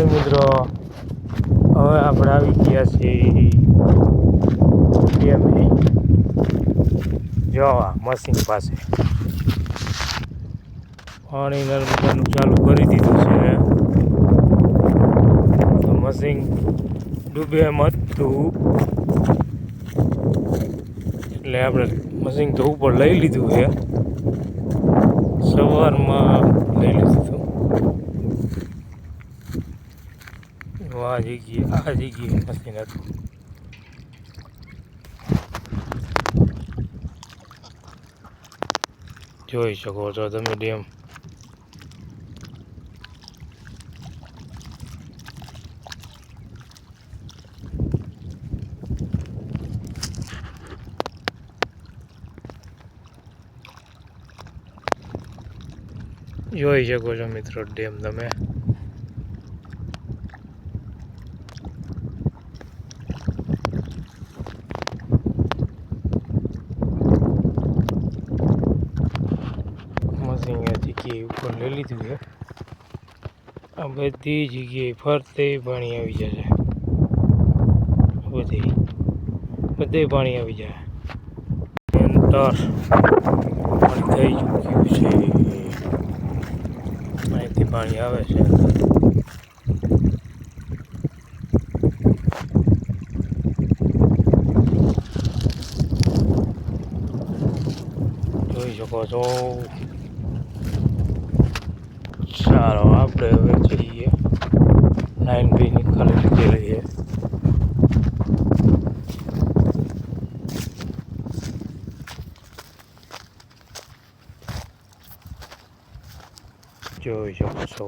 Morning મિત્રો, હવે આપણે આવી ગયા છીએ ડેમે જોવા મશીન પાસે. પાણી નર્મદાનું ચાલુ કરી દીધું છે તો મશીન ડૂબે એમ હતું એટલે આપણે મશીન તો ઉપર લઈ લીધું છે, સવારમાં લઈ લીધું હતું. આ જગ્યાએ મશીન હતું. જોઈ શકો છો તમે ડેમ. જોઈ શકો છો મિત્રો ડેમ તમે. જગ્યાએ ઉપર લઈ લીધું છે. આ બધી જગ્યાએ ફરતે પાણી આવી જશે. બધે પાણી આવી જાય. એન્ટર પાણી થઈ ચૂક્યું છે. અહીંથી પાણી આવે છે. જોઈ શકો છો. ચાલો આપણે હવે જઈએ 9B ની ખાલી જગ્યા લઈએ. જોઈ શકો છો.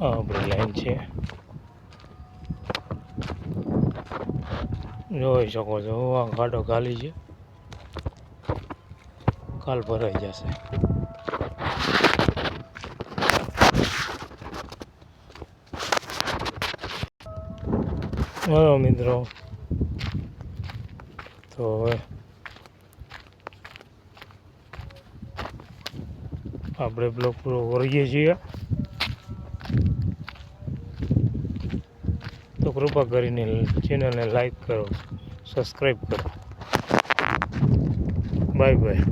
આપણી લાઈન છે. જોઈ શકો છો આ ગાડો ખાલી છે, કાલ ભરાઈ જશે. હા મિત્રો, તો હવે આપણે બ્લોગ પૂરો કરીએ છીએ. તો કૃપા કરીને ચેનલને લાઈક કરો, સબસ્ક્રાઈબ કરો. Bye bye.